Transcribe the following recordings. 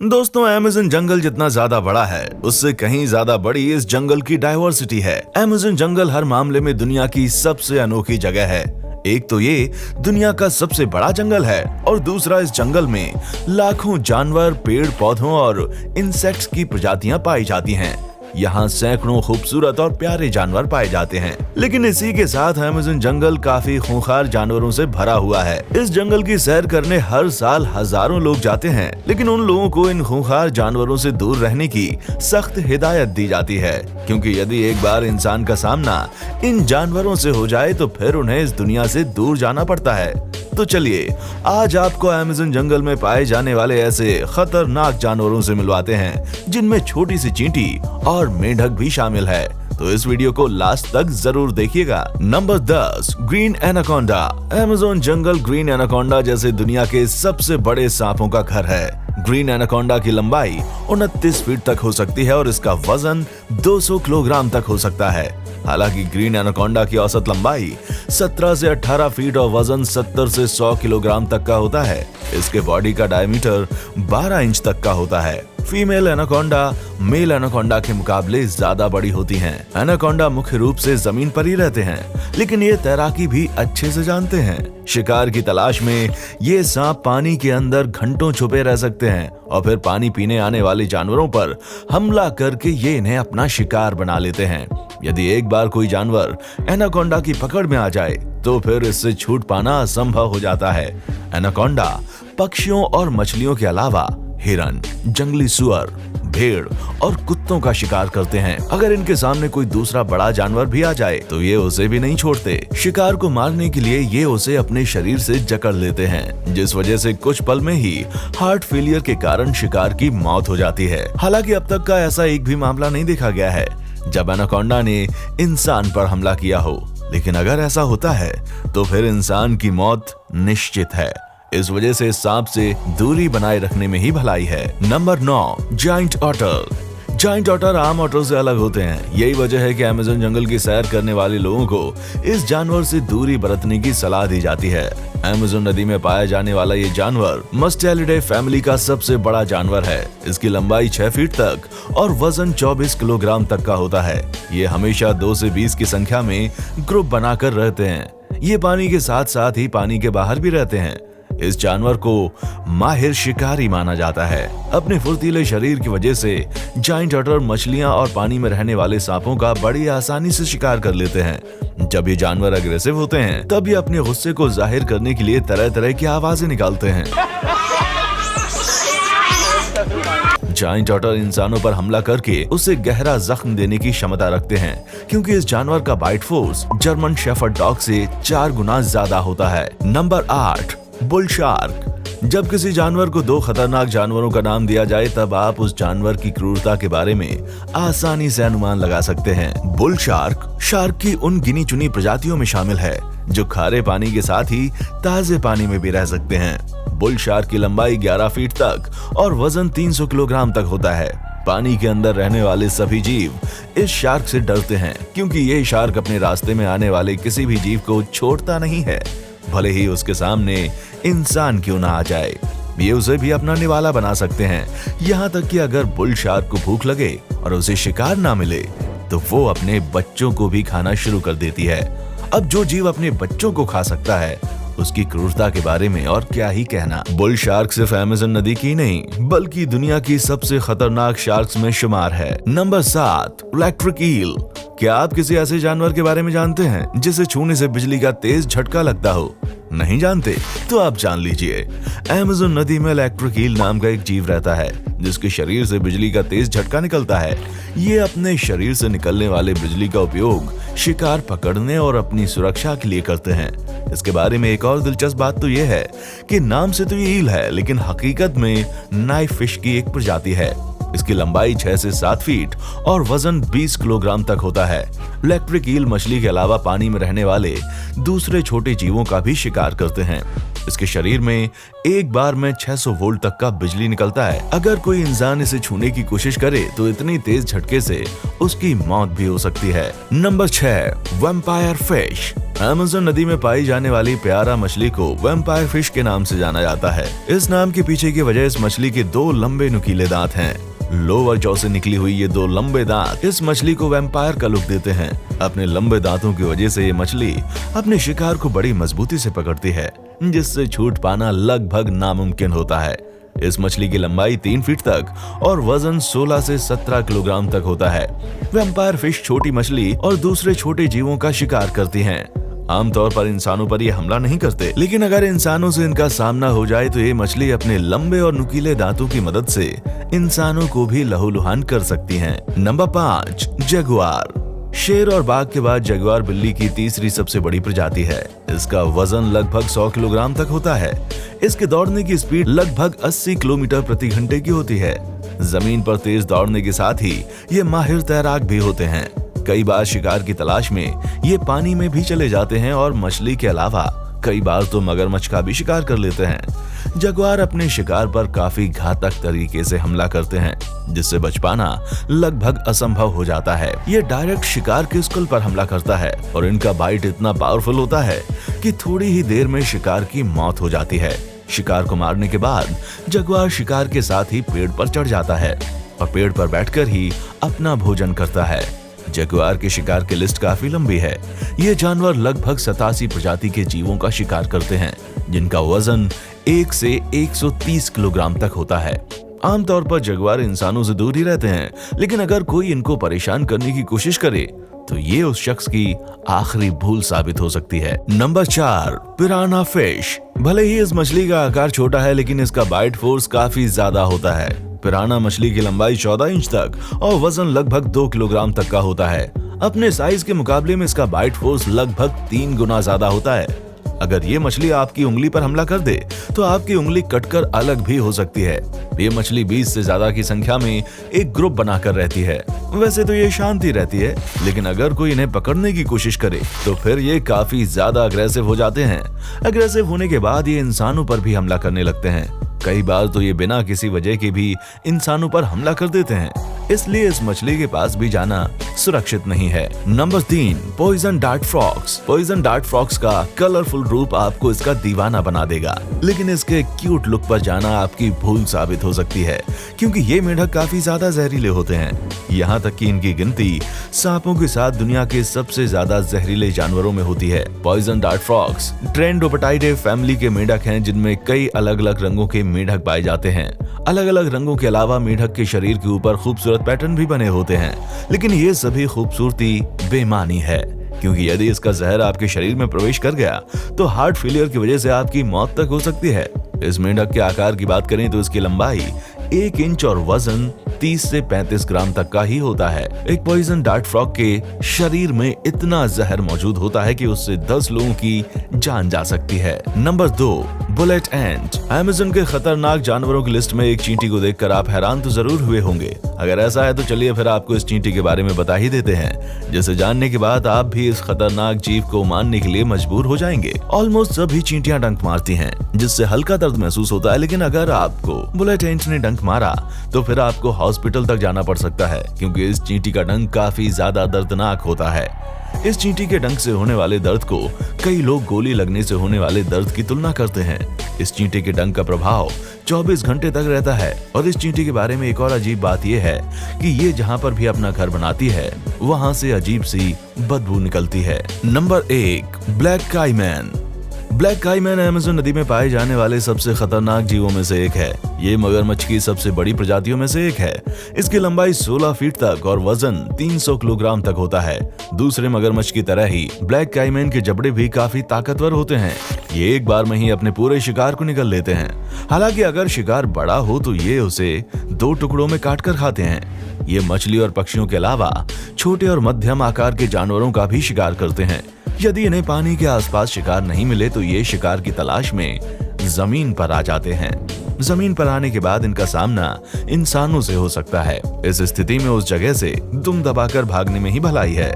दोस्तों, अमेज़न जंगल जितना ज्यादा बड़ा है, उससे कहीं ज्यादा बड़ी इस जंगल की डाइवर्सिटी है। अमेज़न जंगल हर मामले में दुनिया की सबसे अनोखी जगह है। एक तो ये दुनिया का सबसे बड़ा जंगल है और दूसरा इस जंगल में लाखों जानवर, पेड़ पौधों और इंसेक्ट्स की प्रजातियां पाई जाती हैं। यहाँ सैकड़ों खूबसूरत और प्यारे जानवर पाए जाते हैं, लेकिन इसी के साथ अमेज़न जंगल काफी खूंखार जानवरों से भरा हुआ है। इस जंगल की सैर करने हर साल हजारों लोग जाते हैं, लेकिन उन लोगों को इन खूंखार जानवरों से दूर रहने की सख्त हिदायत दी जाती है, क्योंकि यदि एक बार इंसान का सामना इन जानवरों से हो जाए तो फिर उन्हें इस दुनिया से दूर जाना पड़ता है। तो चलिए आज आपको अमेज़न जंगल में पाए जाने वाले ऐसे खतरनाक जानवरों से मिलवाते हैं, जिनमें छोटी सी चींटी और मेंढक भी शामिल है। तो इस वीडियो को लास्ट तक जरूर देखिएगा। Number 10, green anaconda. अमेज़न जंगल ग्रीन एनाकोंडा जैसे दुनिया के सबसे बड़े सांपों का घर है। ग्रीन एनाकोंडा की लंबाई 29 फीट तक हो सकती है और इसका वजन 200 किलोग्राम तक हो सकता है। हालांकि ग्रीन एनाकोंडा की औसत लंबाई 17 से 18 फीट और वजन 70 से 100 किलोग्राम तक का होता है। इसके बॉडी का डायमीटर 12 इंच तक का होता है। फीमेल एनाकोंडा मेल एनाकोंडा के मुकाबले ज्यादा बड़ी होती हैं। एनाकोंडा मुख्य रूप से जमीन पर ही रहते हैं, लेकिन ये तैराकी भी अच्छे से जानते हैं। शिकार की तलाश में ये सांप पानी के अंदर घंटों छुपे रह सकते हैं और फिर पानी पीने आने वाले जानवरों पर हमला करके ये इन्हें अपना शिकार बना लेते हैं। यदि एक बार कोई जानवर एनाकोंडा की पकड़ में आ जाए तो फिर इससे छूट पाना असंभव हो जाता है। एनाकोंडा पक्षियों और मछलियों के अलावा हिरन, जंगली सुअर, भेड़ और कुत्तों का शिकार करते हैं। अगर इनके सामने कोई दूसरा बड़ा जानवर भी आ जाए तो ये उसे भी नहीं छोड़ते। शिकार को मारने के लिए ये उसे अपने शरीर से जकड़ लेते हैं, जिस वजह से कुछ पल में ही हार्ट फेलियर के कारण शिकार की मौत हो जाती है। हालांकि अब तक का ऐसा एक भी मामला नहीं देखा गया है जब एनाकोंडा ने इंसान पर हमला किया हो, लेकिन अगर ऐसा होता है तो फिर इंसान की मौत निश्चित है। इस वजह से सांप से दूरी बनाए रखने में ही भलाई है। Number 9, giant otter. Giant otter आम ऑटर से अलग होते हैं। यही वजह है कि अमेज़न जंगल की सैर करने वाले लोगों को इस जानवर से दूरी बरतने की सलाह दी जाती है। अमेज़न नदी में पाया जाने वाला ये जानवर मस्टेलिडे फैमिली का सबसे बड़ा जानवर है। इसकी लंबाई 6 फीट तक और वजन 24 किलोग्राम तक का होता है। ये हमेशा 2 से 20 की संख्या में ग्रुप बनाकर रहते हैं। ये पानी के साथ साथ ही पानी के बाहर भी रहते हैं। इस जानवर को माहिर शिकारी माना जाता है। अपने फुर्तीले शरीर की वजह से जायंट ऑटर मछलियां और पानी में रहने वाले सांपों का बड़ी आसानी से शिकार कर लेते हैं। जब ये जानवर अग्रेसिव होते हैं तब ये अपने गुस्से को जाहिर करने के लिए तरह तरह की आवाजें निकालते हैं। जायंट ऑटर इंसानों पर हमला करके उसे गहरा जख्म देने की क्षमता रखते हैं, क्योंकि इस जानवर का bite force German shepherd dog से 4 गुना ज्यादा होता है। Number 8, bull shark. जब किसी जानवर को 2 खतरनाक जानवरों का नाम दिया जाए तब आप उस जानवर की क्रूरता के बारे में आसानी से अनुमान लगा सकते हैं। बुल शार्क की उन गिनी चुनी प्रजातियों में शामिल है जो खारे पानी के साथ ही ताजे पानी में भी रह सकते हैं। बुल शार्क की लंबाई 11 फीट तक और वजन 300 किलोग्राम तक होता है। पानी के अंदर रहने वाले सभी जीव इस शार्क से डरते हैं, क्योंकि ये शार्क अपने रास्ते में आने वाले किसी भी जीव को छोड़ता नहीं है, भले ही उसके सामने इंसान क्यों ना आ जाए। ये उसे भी अपना निवाला बना सकते हैं। यहाँ तक कि अगर बुल शार्क को भूख लगे और उसे शिकार ना मिले तो वो अपने बच्चों को भी खाना शुरू कर देती है। अब जो जीव अपने बच्चों को खा सकता है, उसकी क्रूरता के बारे में और क्या ही कहना। बुल शार्क सिर्फ अमेज़न नदी की नहीं बल्कि दुनिया की सबसे खतरनाक शार्क्स में शुमार है। Number 7, electric eel. क्या आप किसी ऐसे जानवर के बारे में जानते हैं जिसे छूने से बिजली का तेज झटका लगता हो? नहीं जानते? तो आप जान लीजिए। अमेज़न नदी में इलेक्ट्रिक ईल नाम का एक जीव रहता है जिसके शरीर से बिजली का तेज झटका निकलता है। ये अपने शरीर से निकलने वाले बिजली का उपयोग शिकार पकड़ने और अपनी सुरक्षा के लिए करते हैं। इसके बारे में एक और दिलचस्प बात तो यह है कि नाम से तो ये ईल है, लेकिन हकीकत में नाइफ फिश की एक प्रजाति है। इसकी लंबाई 6 से 7 फीट और वजन 20 किलोग्राम तक होता है। इलेक्ट्रिक ईल मछली के अलावा पानी में रहने वाले दूसरे छोटे जीवों का भी शिकार करते हैं। इसके शरीर में एक बार में 600 वोल्ट तक का बिजली निकलता है। अगर कोई इंसान इसे छूने की कोशिश करे तो इतनी तेज झटके से उसकी मौत भी हो सकती है। Number 6, vampire fish. अमेज़न नदी में पाई जाने वाली प्यारा मछली को वैम्पायर फिश के नाम से जाना जाता है। इस नाम के पीछे की वजह इस मछली के 2 लंबे नुकीले दांत हैं। लोअर जॉ से निकली हुई ये 2 लंबे दांत इस मछली को वैम्पायर का लुक देते हैं। अपने लंबे दांतों की वजह से ये मछली अपने शिकार को बड़ी मजबूती से पकड़ती है, जिससे छूट पाना लगभग नामुमकिन होता है। इस मछली की लंबाई 3 फीट तक और वजन 16 से 17 किलोग्राम तक होता है। वैम्पायर फिश छोटी मछली और दूसरे छोटे जीवों का शिकार करती हैं। आमतौर पर इंसानों पर ये हमला नहीं करते, लेकिन अगर इंसानों से इनका सामना हो जाए तो ये मछली अपने लंबे और नुकीले दांतों की मदद से इंसानों को भी लहूलुहान कर सकती हैं। Number 5, Jaguar. शेर और बाघ के बाद जगुआर बिल्ली की तीसरी सबसे बड़ी प्रजाति है। इसका वजन लगभग 100 किलोग्राम तक होता है। इसके दौड़ने की स्पीड लगभग 80 किलोमीटर प्रति घंटे की होती है। जमीन पर तेज दौड़ने के साथ ही ये माहिर तैराक भी होते हैं। कई बार शिकार की तलाश में ये पानी में भी चले जाते हैं और मछली के अलावा कई बार तो मगरमच्छ का भी शिकार कर लेते हैं। जगुआर अपने शिकार पर काफी घातक तरीके से हमला करते हैं, जिससे बच पाना लगभग असंभव हो जाता है। ये डायरेक्ट शिकार के स्कल पर हमला करता है और इनका बाइट इतना पावरफुल होता है कि थोड़ी ही देर में शिकार की मौत हो जाती है। शिकार को मारने के बाद जगुआर शिकार के साथ ही पेड़ पर चढ़ जाता है और पेड़ पर बैठकर ही अपना भोजन करता है। जगुआर के शिकार की लिस्ट काफी लंबी है। ये जानवर लगभग 87 प्रजाति के जीवों का शिकार करते हैं, जिनका वजन 1 से 130 किलोग्राम तक होता है। आमतौर पर जगुआर इंसानों से दूर ही रहते हैं, लेकिन अगर कोई इनको परेशान करने की कोशिश करे तो ये उस शख्स की आखिरी भूल साबित हो सकती है। Number 4, पिराना fish. भले ही इस मछली का आकार छोटा है, लेकिन इसका बाइट फोर्स काफी ज्यादा होता है। पिराना मछली की लंबाई 14 इंच तक और वजन लगभग 2 किलोग्राम तक का होता है। अपने साइज के मुकाबले में इसका बाइट फोर्स लगभग 3 गुना ज्यादा होता है। अगर ये मछली आपकी उंगली पर हमला कर दे तो आपकी उंगली कटकर अलग भी हो सकती है। ये मछली 20 से ज्यादा की संख्या में एक ग्रुप बनाकर रहती है। वैसे तो ये शांति रहती है, लेकिन अगर कोई इन्हें पकड़ने की कोशिश करे तो फिर ये काफी ज्यादा अग्रेसिव हो जाते हैं। अग्रेसिव होने के बाद ये इंसानों पर भी हमला करने लगते हैं। कई बार तो ये बिना किसी वजह के भी इंसानों पर हमला कर देते हैं, इसलिए इस मछली के पास भी जाना सुरक्षित नहीं है। Number 3, poison dart frogs. Poison dart frogs का कलरफुल रूप आपको इसका दीवाना बना देगा, लेकिन इसके क्यूट लुक पर जाना आपकी भूल साबित हो सकती है, क्योंकि ये मेंढक काफी ज्यादा जहरीले होते हैं। यहाँ तक कि इनकी गिनती सांपों के साथ दुनिया के सबसे ज्यादा जहरीले जानवरों में होती है। पॉइजन डार्ट फ्रॉग्स ट्रेंडोपटाइडे फैमिली के मेंढक हैं, जिनमें कई अलग अलग रंगों के मेंढक पाए जाते हैं। अलग अलग रंगों के अलावा मेंढक के शरीर के ऊपर खूबसूरत पैटर्न भी बने होते हैं, लेकिन ये सभी खूबसूरती बेमानी है, क्योंकि यदि इसका जहर आपके शरीर में प्रवेश कर गया तो हार्ट फेलियर की वजह से आपकी मौत तक हो सकती है। इस मेंढक के आकार की बात करें तो इसकी लंबाई 1 इंच और वजन 30 से 35 ग्राम तक का ही होता है। एक पॉइजन डार्ट फ्रॉग के शरीर में इतना जहर मौजूद होता है कि उससे 10 लोगों की जान जा सकती है। नंबर 2, बुलेट एंट। अमेज़न के खतरनाक जानवरों की लिस्ट में एक चींटी को देखकर आप हैरान तो जरूर हुए होंगे। अगर ऐसा है तो चलिए फिर आपको इस चींटी के बारे में बता ही देते हैं, जिसे जानने के बाद आप भी इस खतरनाक जीव को मानने के लिए मजबूर हो जाएंगे। ऑलमोस्ट सभी चींटियां डंक मारती हैं, जिससे हल्का दर्द महसूस होता है, लेकिन अगर आपको बुलेट एंट ने डंक मारा तो फिर आपको हॉस्पिटल तक जाना पड़ सकता है, क्योंकि इस चींटी का डंक काफी ज्यादा दर्दनाक होता है। इस चींटी के डंक से होने वाले दर्द को कई लोग गोली लगने से होने वाले दर्द की तुलना करते हैं। इस चींटी के डंक का प्रभाव 24 घंटे तक रहता है। और इस चींटी के बारे में एक और अजीब बात यह है कि ये जहां पर भी अपना घर बनाती है वहां से अजीब सी बदबू निकलती है। Number 1, black caiman. Black caiman Amazon नदी में पाए जाने वाले सबसे खतरनाक जीवों में से एक है। ये मगरमच्छ की सबसे बड़ी प्रजातियों में से एक है। इसकी लंबाई 16 फीट तक और वजन 300 किलोग्राम तक होता है। दूसरे मगरमच्छ की तरह ही ब्लैक काईमैन के जबड़े भी काफी ताकतवर होते हैं। ये एक बार में ही अपने पूरे शिकार को निगल लेते हैं। हालांकि अगर शिकार बड़ा हो तो ये उसे 2 टुकड़ों में काट कर खाते हैं। ये मछली और पक्षियों के अलावा छोटे और मध्यम आकार के जानवरों का भी शिकार करते हैं। यदि इन्हें पानी के आसपास शिकार नहीं मिले तो ये शिकार की तलाश में जमीन पर आ जाते हैं। जमीन पर आने के बाद इनका सामना इंसानों से हो सकता है। इस स्थिति में उस जगह से दुम दबाकर भागने में ही भलाई है।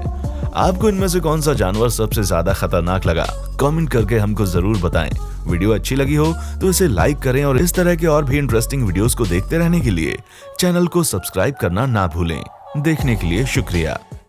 आपको इनमें से कौन सा जानवर सबसे ज्यादा खतरनाक लगा? कमेंट करके हमको जरूर बताएं। वीडियो अच्छी लगी हो तो इसे लाइक करें और इस तरह के और भी इंटरेस्टिंग वीडियोस को देखते रहने के लिए चैनल को सब्सक्राइब करना ना भूलें। देखने के लिए शुक्रिया।